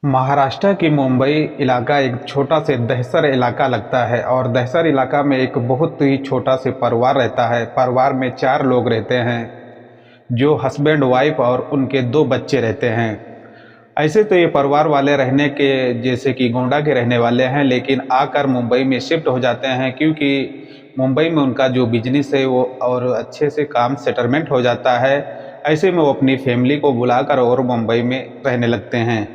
महाराष्ट्र की मुंबई इलाका एक छोटा से दहसर इलाका लगता है और दहसर इलाका में एक बहुत ही छोटा से परिवार रहता है। परिवार में 4 लोग रहते हैं, जो हस्बैंड वाइफ और उनके 2 बच्चे रहते हैं। ऐसे तो ये परिवार वाले रहने के जैसे कि गोंडा के रहने वाले हैं, लेकिन आकर मुंबई में शिफ्ट हो जाते हैं क्योंकि मुंबई में उनका जो बिजनेस है वो और अच्छे से काम सेटलमेंट हो जाता है। ऐसे में वो अपनी फैमिली को बुलाकर और मुंबई में रहने लगते हैं।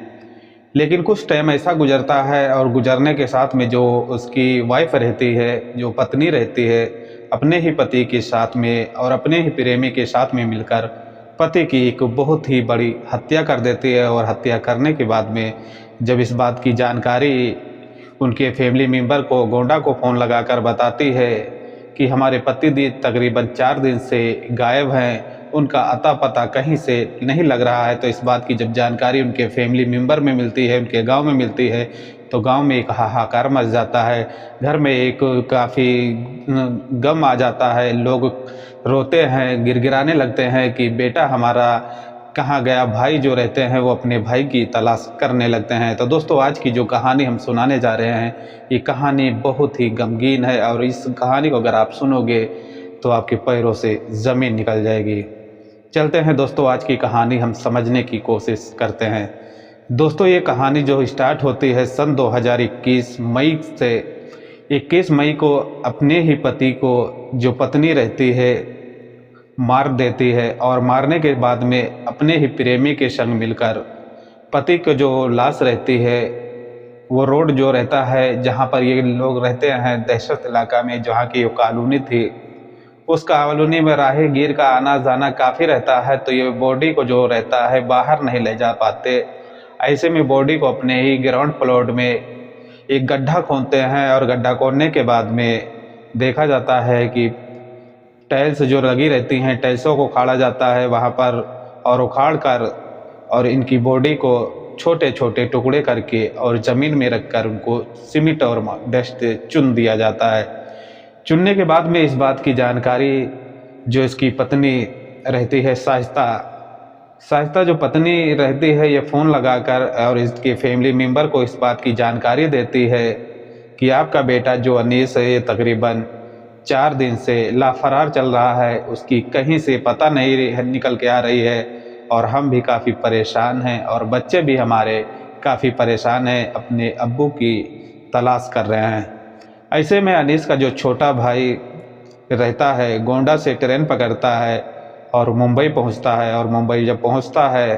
लेकिन कुछ टाइम ऐसा गुजरता है और गुजरने के साथ में जो उसकी वाइफ रहती है, जो पत्नी रहती है, अपने ही पति के साथ में और अपने ही प्रेमी के साथ में मिलकर पति की एक बहुत ही बड़ी हत्या कर देती है। और हत्या करने के बाद में जब इस बात की जानकारी उनके फैमिली मेंबर को, गोंडा को फ़ोन लगाकर बताती है कि हमारे पति तकरीबन 4 दिन से गायब हैं, उनका अता पता कहीं से नहीं लग रहा है। तो इस बात की जब जानकारी उनके फैमिली मेंबर में मिलती है, उनके गांव में मिलती है, तो गांव में एक हाहाकार मच जाता है। घर में एक काफ़ी गम आ जाता है। लोग रोते हैं, गिड़गिड़ाने लगते हैं कि बेटा हमारा कहाँ गया। भाई जो रहते हैं वो अपने भाई की तलाश करने लगते हैं। तो दोस्तों, आज की जो कहानी हम सुनाने जा रहे हैं, ये कहानी बहुत ही गमगीन है और इस कहानी को अगर आप सुनोगे तो आपके पैरों से ज़मीन निकल जाएगी। चलते हैं दोस्तों, आज की कहानी हम समझने की कोशिश करते हैं। दोस्तों, ये कहानी जो स्टार्ट होती है सन 2021 मई से। 21 मई को अपने ही पति को जो पत्नी रहती है मार देती है और मारने के बाद में अपने ही प्रेमी के संग मिलकर पति को जो लाश रहती है, वो रोड जो रहता है जहाँ पर ये लोग रहते हैं दहशत इलाका में, जहाँ की कॉलोनी थी, उस कॉलोनी में राहगीर का आना जाना काफ़ी रहता है। तो ये बॉडी को जो रहता है बाहर नहीं ले जा पाते। ऐसे में बॉडी को अपने ही ग्राउंड फ्लोर में एक गड्ढा खोदते हैं और गड्ढा खोदने के बाद में देखा जाता है कि टाइल्स जो लगी रहती हैं, टाइल्सों को उखाड़ा जाता है वहाँ पर और उखाड़ कर और इनकी बॉडी को छोटे छोटे टुकड़े करके और ज़मीन में रखकर उनको सीमेंट और डस्ट चुन दिया जाता है। चुनने के बाद में इस बात की जानकारी जो इसकी पत्नी रहती है साहिस्ता जो पत्नी रहती है, ये फ़ोन लगाकर और इसके फैमिली मेंबर को इस बात की जानकारी देती है कि आपका बेटा जो अनीस है, ये तकरीबन 4 दिन से लाफरार चल रहा है। उसकी कहीं से पता नहीं निकल के आ रही है और हम भी काफ़ी परेशान हैं और बच्चे भी हमारे काफ़ी परेशान हैं, अपने अब्बू की तलाश कर रहे हैं। ऐसे में अनीस का जो छोटा भाई रहता है गोंडा से ट्रेन पकड़ता है और मुंबई पहुंचता है। और मुंबई जब पहुंचता है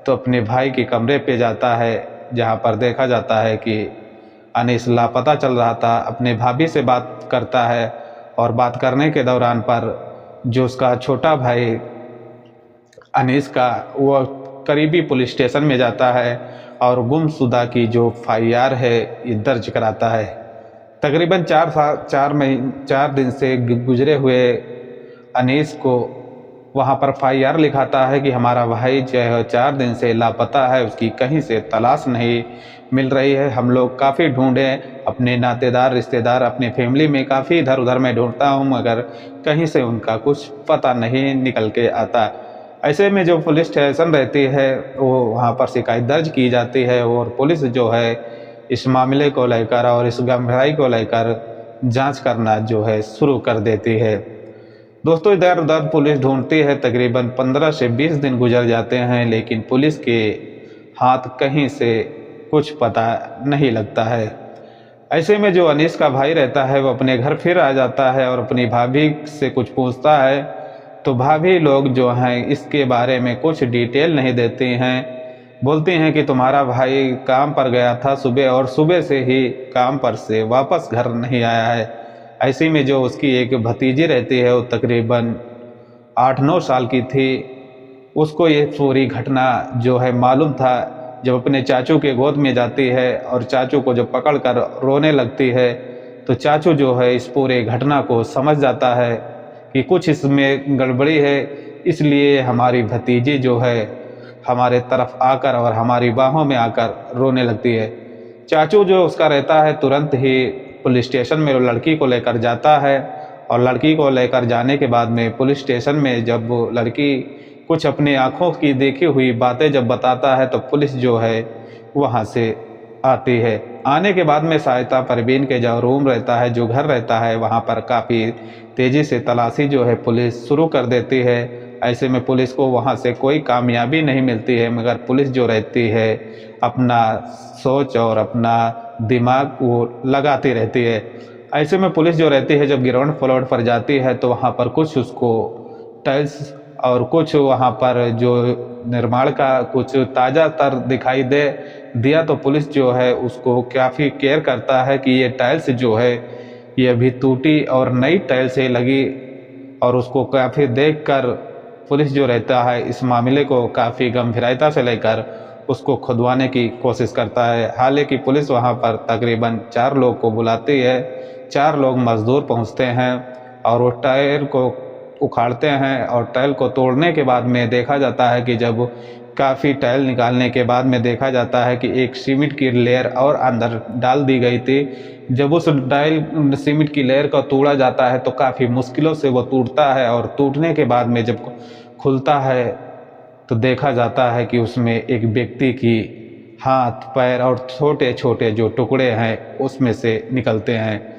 तो अपने भाई के कमरे पे जाता है, जहां पर देखा जाता है कि अनीस लापता चल रहा था। अपने भाभी से बात करता है और बात करने के दौरान पर जो उसका छोटा भाई अनीस का, वो करीबी पुलिस स्टेशन में जाता है और गुमशुदा की जो FIR है ये दर्ज कराता है। तकरीबन 4 दिन से गुजरे हुए अनीस को वहाँ पर FIR लिखाता है कि हमारा भाई जो है 4 दिन से लापता है, उसकी कहीं से तलाश नहीं मिल रही है। हम लोग काफ़ी ढूंढे, अपने नातेदार रिश्तेदार अपने फैमिली में काफ़ी इधर उधर मैं ढूंढता हूँ, मगर कहीं से उनका कुछ पता नहीं निकल के आता। ऐसे में जो पुलिस स्टेशन रहती है वो वहाँ पर शिकायत दर्ज की जाती है और पुलिस जो है इस मामले को लेकर और इस गंभीराई को लेकर जांच करना जो है शुरू कर देती है। दोस्तों, इधर उधर पुलिस ढूंढती है, तकरीबन 15 से 20 दिन गुजर जाते हैं, लेकिन पुलिस के हाथ कहीं से कुछ पता नहीं लगता है। ऐसे में जो अनीस का भाई रहता है वो अपने घर फिर आ जाता है और अपनी भाभी से कुछ पूछता है, तो भाभी लोग जो हैं इसके बारे में कुछ डिटेल नहीं देती हैं। बोलती हैं कि तुम्हारा भाई काम पर गया था सुबह और सुबह से ही काम पर से वापस घर नहीं आया है। ऐसे में जो उसकी एक भतीजी रहती है वो तकरीबन 8-9 साल की थी, उसको ये पूरी घटना जो है मालूम था। जब अपने चाचू के गोद में जाती है और चाचू को जब पकड़ कर रोने लगती है, तो चाचू जो है इस पूरे घटना को समझ जाता है कि कुछ इसमें गड़बड़ी है, इसलिए हमारी भतीजी जो है हमारे तरफ आकर और हमारी बाहों में आकर रोने लगती है। चाचू जो उसका रहता है तुरंत ही पुलिस स्टेशन में लड़की को लेकर जाता है और लड़की को लेकर जाने के बाद में पुलिस स्टेशन में जब वो लड़की कुछ अपनी आँखों की देखी हुई बातें जब बताता है तो पुलिस जो है वहाँ से आती है। आने के बाद में सहायता परवीन के जो रूम रहता है, जो घर रहता है, वहाँ पर काफ़ी तेज़ी से तलाशी जो है पुलिस शुरू कर देती है। ऐसे में पुलिस को वहाँ से कोई कामयाबी नहीं मिलती है, मगर पुलिस जो रहती है अपना सोच और अपना दिमाग वो लगाती रहती है। ऐसे में पुलिस जो रहती है जब ग्राउंड फ्लोर पर जाती है तो वहाँ पर कुछ उसको टाइल्स और कुछ वहाँ पर जो निर्माण का कुछ ताज़ा तर दिखाई दे दिया तो पुलिस जो है उसको काफ़ी केयर करता है कि ये टाइल्स जो है ये अभी टूटी और नई टाइल्स से लगी, और उसको काफ़ी देखकर पुलिस जो रहता है इस मामले को काफ़ी गंभीरता से लेकर उसको खुदवाने की कोशिश करता है। हालांकि पुलिस वहाँ पर तकरीबन 4 लोग को बुलाती है। 4 लोग मज़दूर पहुँचते हैं और वो टायर को उखाड़ते हैं, और टाइल को तोड़ने के बाद में देखा जाता है कि जब काफ़ी टाइल निकालने के बाद में देखा जाता है कि एक सीमेंट की लेयर और अंदर डाल दी गई थी। जब उस टाइल सीमेंट की लेयर को तोड़ा जाता है तो काफ़ी मुश्किलों से वो टूटता है, और टूटने के बाद में जब खुलता है तो देखा जाता है कि उसमें एक व्यक्ति की हाथ, पैर और छोटे छोटे जो टुकड़े हैं उसमें से निकलते हैं।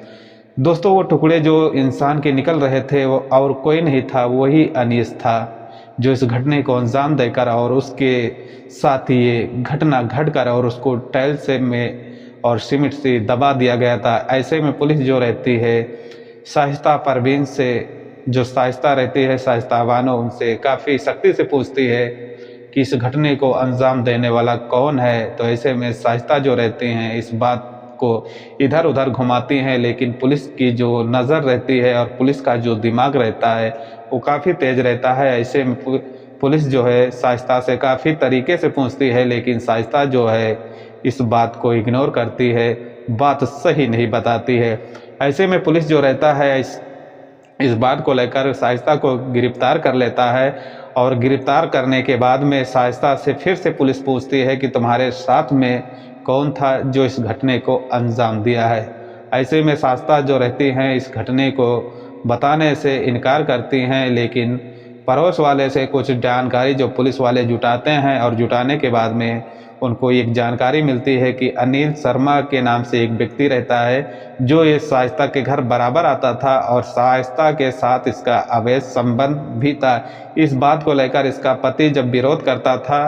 दोस्तों, वो टुकड़े जो इंसान के निकल रहे थे वो और कोई नहीं था, वही अनीस था, जो इस घटने को अंजाम देकर और उसके साथ ये घटना घटकर और उसको टाइल से में और सीमेंट से दबा दिया गया था। ऐसे में पुलिस जो रहती है शाइस्ता परवीन से, जो शाइस्ता रहती है, शाइस्ता बानो, उनसे काफ़ी सख्ती से पूछती है कि इस घटने को अंजाम देने वाला कौन है। तो ऐसे में शाइस्ता जो रहते हैं इस बात को इधर उधर घुमाती हैं, लेकिन पुलिस की जो नज़र रहती है और पुलिस का जो दिमाग रहता है वो काफ़ी तेज़ रहता है। ऐसे में पुलिस जो है शाइस्ता से काफ़ी तरीके से पूछती है, लेकिन शाइस्ता जो है इस बात को इग्नोर करती है, बात सही नहीं बताती है। ऐसे में पुलिस जो रहता है इस बात को लेकर शाइस्ता को गिरफ्तार कर लेता है, और गिरफ्तार करने के बाद में शाइस्ता से फिर से पुलिस पूछती है कि तुम्हारे साथ में कौन था जो इस घटने को अंजाम दिया है। ऐसे में शाइस्ता जो रहती हैं इस घटने को बताने से इनकार करती हैं, लेकिन पड़ोस वाले से कुछ जानकारी जो पुलिस वाले जुटाते हैं, और जुटाने के बाद में उनको एक जानकारी मिलती है कि अनिल शर्मा के नाम से एक व्यक्ति रहता है जो ये शाइस्ता के घर बराबर आता था, और शाइस्ता के साथ इसका अवैध संबंध भी था। इस बात को लेकर इसका पति जब विरोध करता था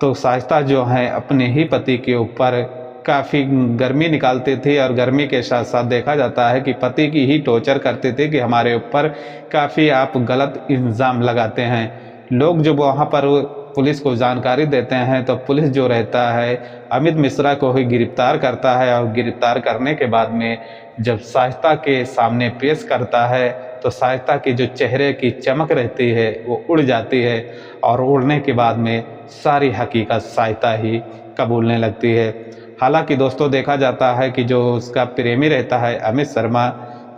तो शाइस्ता जो है अपने ही पति के ऊपर काफ़ी गर्मी निकालती थी, और गर्मी के साथ साथ देखा जाता है कि पति की ही टॉर्चर करते थे कि हमारे ऊपर काफ़ी आप गलत इल्ज़ाम लगाते हैं। लोग जब वहाँ पर पुलिस को जानकारी देते हैं तो पुलिस जो रहता है अमित मिश्रा को ही गिरफ्तार करता है, और गिरफ्तार करने के बाद में जब शाइस्ता के सामने पेश करता है तो शाइस्ता की जो चेहरे की चमक रहती है वो उड़ जाती है, और उड़ने के बाद में सारी हकीकत शाइस्ता ही कबूलने लगती है। हालांकि दोस्तों देखा जाता है कि जो उसका प्रेमी रहता है अमित शर्मा,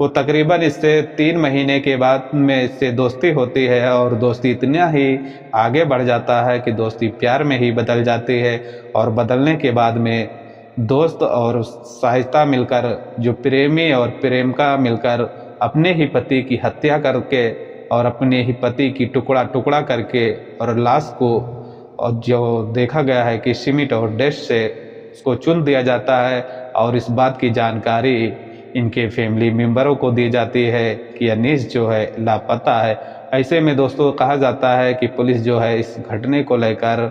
वो तकरीबन इससे 3 महीने के बाद में इससे दोस्ती होती है, और दोस्ती इतना ही आगे बढ़ जाता है कि दोस्ती प्यार में ही बदल जाती है। और बदलने के बाद में दोस्त और शाइस्ता मिलकर, जो प्रेमी और प्रेमिका मिलकर अपने ही पति की हत्या करके और अपने ही पति की टुकड़ा टुकड़ा करके और लाश को, और जो देखा गया है कि सीमेंट और डस्ट से उसको चुन दिया जाता है, और इस बात की जानकारी इनके फैमिली मेम्बरों को दी जाती है कि अनीस जो है लापता है। ऐसे में दोस्तों कहा जाता है कि पुलिस जो है इस घटने को लेकर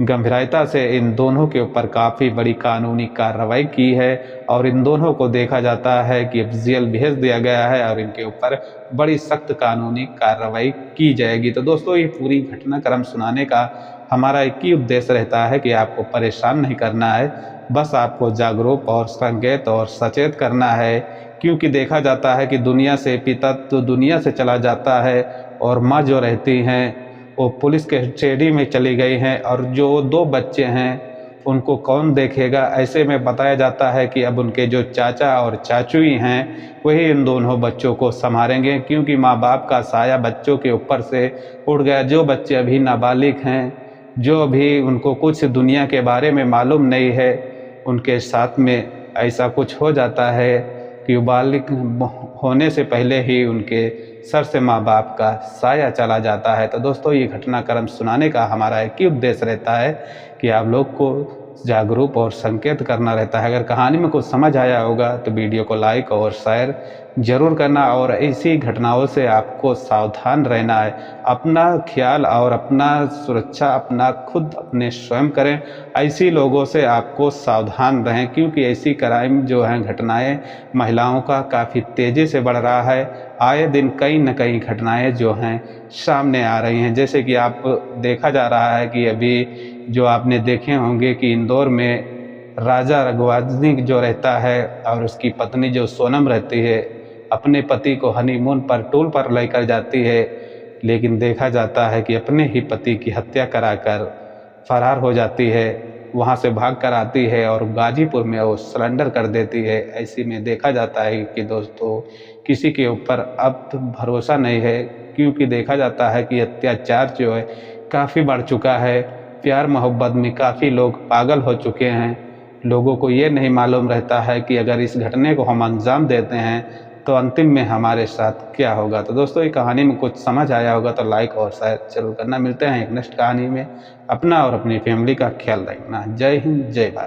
गंभीरता से इन दोनों के ऊपर काफ़ी बड़ी कानूनी कार्रवाई की है, और इन दोनों को देखा जाता है कि अब जेल भेज दिया गया है और इनके ऊपर बड़ी सख्त कानूनी कार्रवाई की जाएगी। तो दोस्तों ये पूरी घटनाक्रम सुनाने का हमारा एक ही उद्देश्य रहता है कि आपको परेशान नहीं करना है, बस आपको जागरूक और संकेत और सचेत करना है। क्योंकि देखा जाता है कि दुनिया से पिता तो दुनिया से चला जाता है, और माँ जो रहती हैं वो पुलिस के कस्टडी में चली गई हैं, और जो 2 बच्चे हैं उनको कौन देखेगा। ऐसे में बताया जाता है कि अब उनके जो चाचा और चाचू हैं वही इन दोनों बच्चों को संभालेंगे, क्योंकि माँ बाप का साया बच्चों के ऊपर से उड़ गया। जो बच्चे अभी नाबालिग हैं, जो अभी उनको कुछ दुनिया के बारे में मालूम नहीं है, उनके साथ में ऐसा कुछ हो जाता है कि बालिग होने से पहले ही उनके सर से माँ बाप का साया चला जाता है। तो दोस्तों, ये घटनाक्रम सुनाने का हमारा एक ही उद्देश्य रहता है कि आप लोग को जागरूक और संकेत करना रहता है। अगर कहानी में कुछ समझ आया होगा तो वीडियो को लाइक और शेयर ज़रूर करना, और ऐसी घटनाओं से आपको सावधान रहना है। अपना ख्याल और अपना सुरक्षा अपना खुद अपने स्वयं करें। ऐसी लोगों से आपको सावधान रहें, क्योंकि ऐसी क्राइम जो हैं घटनाएं महिलाओं का काफ़ी तेज़ी से बढ़ रहा है। आए दिन कई न कई घटनाएं जो हैं सामने आ रही हैं। जैसे कि आप देखा जा रहा है कि अभी जो आपने देखे होंगे कि इंदौर में राजा रघुवंशी जो रहता है और उसकी पत्नी जो सोनम रहती है, अपने पति को हनीमून पर टूर पर लेकर जाती है, लेकिन देखा जाता है कि अपने ही पति की हत्या कराकर फरार हो जाती है, वहां से भाग कर आती है और गाजीपुर में वो सरेंडर कर देती है। ऐसी में देखा जाता है कि दोस्तों, किसी के ऊपर अब भरोसा नहीं है, क्योंकि देखा जाता है कि अत्याचार जो है काफ़ी बढ़ चुका है। प्यार मोहब्बत में काफ़ी लोग पागल हो चुके हैं। लोगों को ये नहीं मालूम रहता है कि अगर इस घटने को हम अंजाम देते हैं तो अंतिम में हमारे साथ क्या होगा। तो दोस्तों, ये कहानी में कुछ समझ आया होगा तो लाइक और शेयर जरूर करना। मिलते हैं एक नेक्स्ट कहानी में। अपना और अपनी फैमिली का ख्याल रखना। जय हिंद, जय भारत।